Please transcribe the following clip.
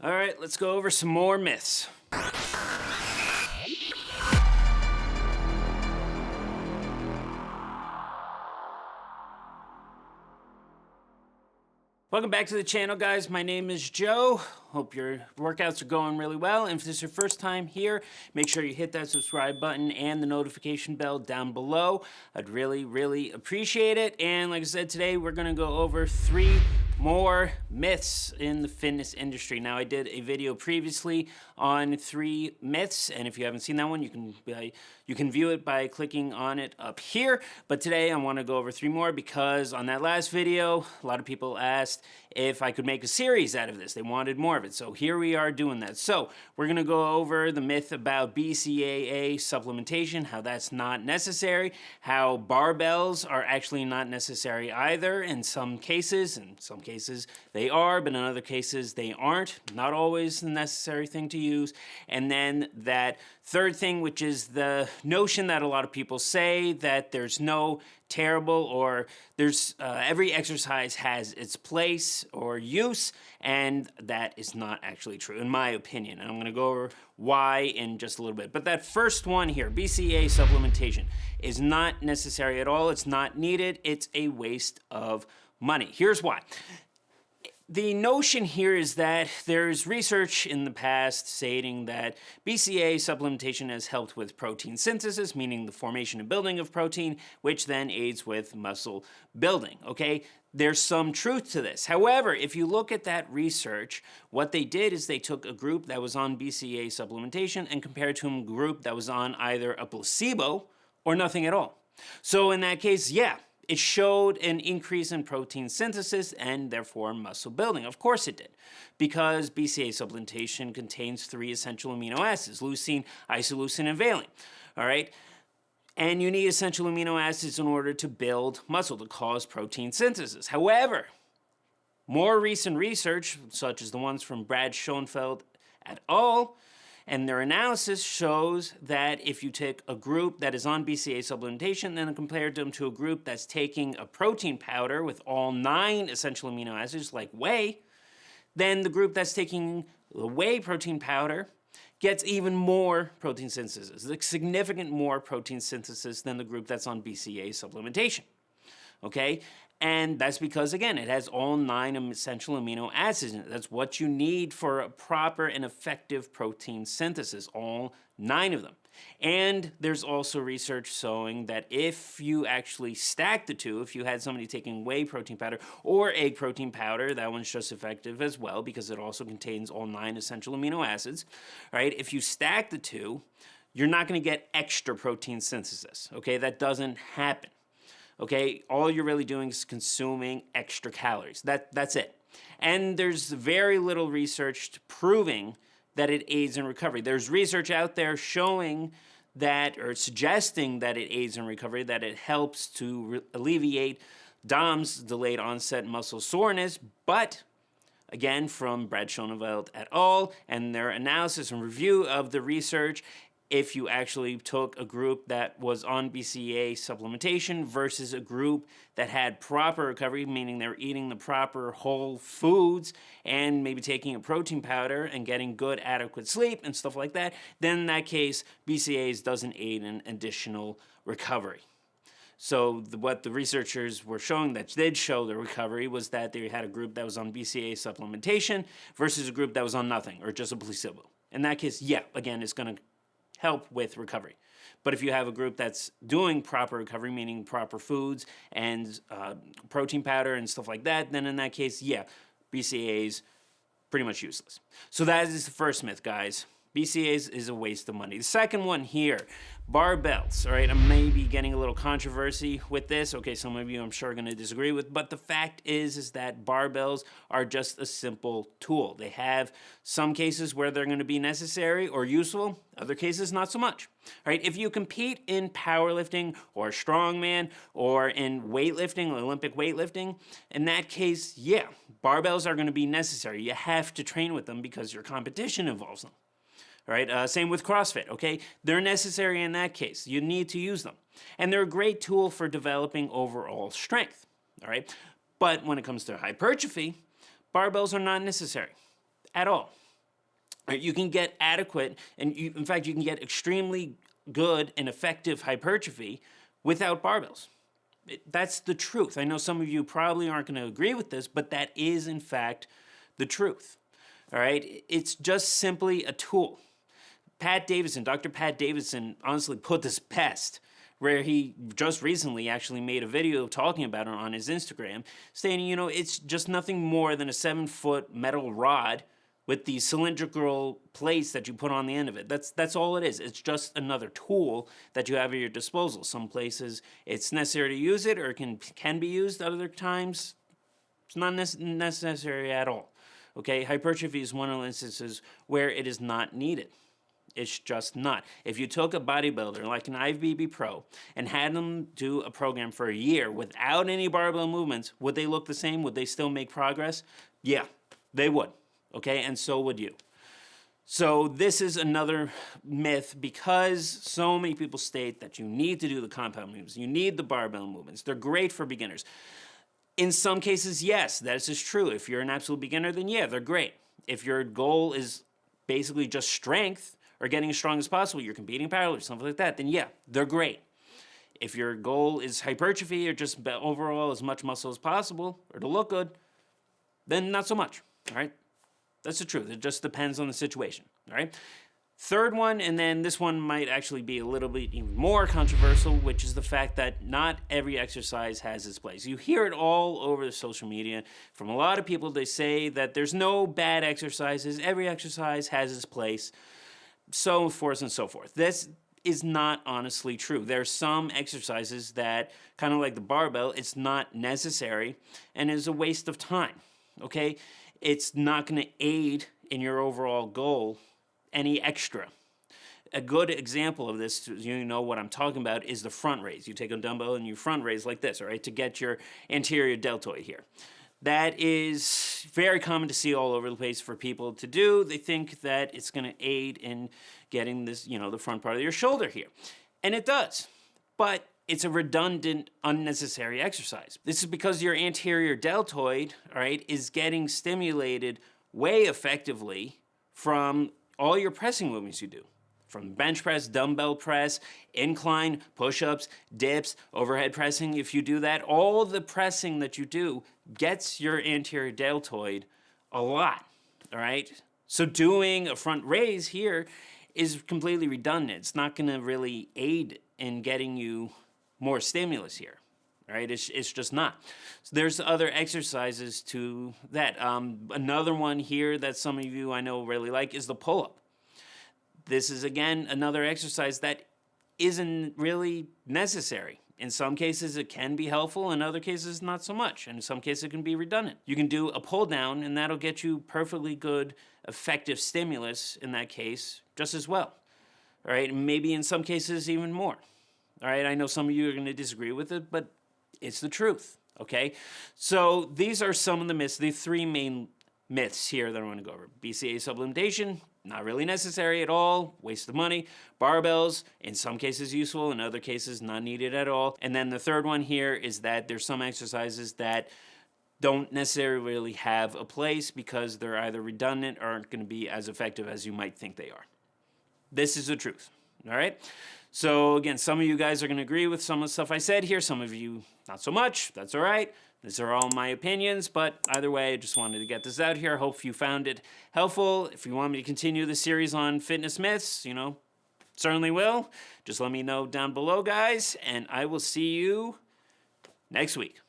All right, let's go over some more myths. Welcome back to the channel, guys. My name is Joe. Hope your workouts are going really well. And if this is your first time here, make sure you hit that subscribe button and the notification bell down below. I'd really appreciate it. And like I said, today we're going to go over 3 more myths in the fitness industry. Now, I did a video previously on 3 myths, and if you haven't seen that one, you can view it by clicking on it up here. But today I want to go over 3 more because on that last video, a lot of people asked if I could make a series out of this. They wanted more of it, so here we are doing that. So we're going to go over the myth about BCAA supplementation, how that's not necessary, how barbells are actually not necessary either in some cases. In some cases they are, but in other cases they aren't. Not always the necessary thing to use. And then that third thing, which is the notion that a lot of people say that there's no terrible or there's every exercise has its place or use, and that is not actually true in my opinion. And I'm going to go over why in just a little bit. But that first one here, BCAA supplementation, is not necessary at all. It's not needed. It's a waste of money. Here's why. The notion here is that there's research in the past stating that BCAA supplementation has helped with protein synthesis, meaning the formation and building of protein, which then aids with muscle building, okay? There's some truth to this. However, if you look at that research, what they did is they took a group that was on BCAA supplementation and compared to a group that was on either a placebo or nothing at all. So in that case, yeah, it showed an increase in protein synthesis and therefore muscle building. Of course it did, because BCAA supplementation contains 3 essential amino acids: leucine, isoleucine, and valine. All right? And you need essential amino acids in order to build muscle, to cause protein synthesis. However, more recent research, such as the ones from Brad Schoenfeld et al., and their analysis shows that if you take a group that is on BCAA supplementation and then compare them to a group that's taking a protein powder with all 9 essential amino acids, like whey, then the group that's taking the whey protein powder gets even more protein synthesis, like significant more protein synthesis than the group that's on BCAA supplementation. Okay? And that's because, again, it has all 9 essential amino acids in it. That's what you need for a proper and effective protein synthesis, all 9 of them. And there's also research showing that if you actually stack the two, if you had somebody taking whey protein powder or egg protein powder, that one's just effective as well because it also contains all 9 essential amino acids, right? If you stack the two, you're not going to get extra protein synthesis, okay? That doesn't happen. Okay, all you're really doing is consuming extra calories. That's it. And there's very little research proving that it aids in recovery. There's research out there showing that, or suggesting that it aids in recovery, that it helps to alleviate DOMS, delayed onset muscle soreness, but again, from Brad Schoenfeld et al. And their analysis and review of the research, if you actually took a group that was on BCAA supplementation versus a group that had proper recovery, meaning they're eating the proper whole foods and maybe taking a protein powder and getting good adequate sleep and stuff like that, then in that case, BCAAs doesn't aid in additional recovery. So what the researchers were showing that did show the recovery was that they had a group that was on BCAA supplementation versus a group that was on nothing or just a placebo. In that case, yeah, again, it's going to help with recovery. But if you have a group that's doing proper recovery, meaning proper foods and protein powder and stuff like that, then in that case, yeah, BCAA is pretty much useless. So that is the first myth, guys. BCAAs is a waste of money. The second one here, barbells. All right, I may be getting a little controversy with this. Okay, some of you I'm sure are going to disagree with, but the fact is that barbells are just a simple tool. They have some cases where they're going to be necessary or useful, other cases not so much. All right, if you compete in powerlifting or strongman or in weightlifting, Olympic weightlifting, in that case, yeah, barbells are going to be necessary. You have to train with them because your competition involves them. All right, same with CrossFit, okay? They're necessary in that case. You need to use them. And they're a great tool for developing overall strength, all right? But when it comes to hypertrophy, barbells are not necessary at all, Right? You can get adequate, and in fact, you can get extremely good and effective hypertrophy without barbells. That's the truth. I know some of you probably aren't going to agree with this, but that is, in fact, the truth. All right? It's just simply a tool. Dr. Pat Davidson honestly put this best, where he just recently actually made a video talking about it on his Instagram, stating, it's just nothing more than a 7-foot metal rod with the cylindrical plates that you put on the end of it. That's all it is. It's just another tool that you have at your disposal. Some places it's necessary to use it, or it can be used. Other times it's not necessary at all. Okay, hypertrophy is one of the instances where it is not needed. It's just not. If you took a bodybuilder like an IFBB pro and had them do a program for a year without any barbell movements, would they look the same? Would they still make progress? Yeah, they would. Okay, and so would you. So this is another myth, because so many people state that you need to do the compound movements, you need the barbell movements. They're great for beginners. In some cases, yes, that is true. If you're an absolute beginner, then yeah, they're great. If your goal is basically just strength or getting as strong as possible, you're competing powerlifting, something like that, then yeah, they're great. If your goal is hypertrophy or just overall as much muscle as possible or to look good, then not so much, all right? That's the truth. It just depends on the situation, all right? Third one, and then this one might actually be a little bit even more controversial, which is the fact that not every exercise has its place. You hear it all over the social media from a lot of people. They say that there's no bad exercises. Every exercise has its place, so forth and so forth. This is not honestly true. There are some exercises that, kind of like the barbell, it's not necessary and is a waste of time, okay? It's not going to aid in your overall goal any extra. A good example of this, you know what I'm talking about, is the front raise. You take a dumbbell and you front raise like this, all right, to get your anterior deltoid here. That is very common to see all over the place for people to do. They think that it's going to aid in getting this, the front part of your shoulder here. And it does. But it's a redundant, unnecessary exercise. This is because your anterior deltoid, all right, is getting stimulated way effectively from all your pressing movements you do. From bench press, dumbbell press, incline, push-ups, dips, overhead pressing. If you do that, all the pressing that you do gets your anterior deltoid a lot, all right? So doing a front raise here is completely redundant. It's not going to really aid in getting you more stimulus here, right? It's just not. So there's other exercises to that. Another one here that some of you I know really like is the pull-up. This is, again, another exercise that isn't really necessary. In some cases, it can be helpful. In other cases, not so much. And in some cases, it can be redundant. You can do a pull down, and that'll get you perfectly good, effective stimulus in that case just as well. All right, and maybe in some cases, even more. All right, I know some of you are going to disagree with it, but it's the truth, okay? So these are some of the myths, the three main myths here that I want to go over. BCAA supplementation, not really necessary at all, waste of money. Barbells, in some cases useful, in other cases not needed at all. And then the third one here is that there's some exercises that don't necessarily really have a place because they're either redundant or aren't going to be as effective as you might think they are. This is the truth, all right? So again, some of you guys are going to agree with some of the stuff I said here. Some of you not so much. That's all right. These are all my opinions, but either way, I just wanted to get this out here. I hope you found it helpful. If you want me to continue the series on fitness myths, certainly will. Just let me know down below, guys, and I will see you next week.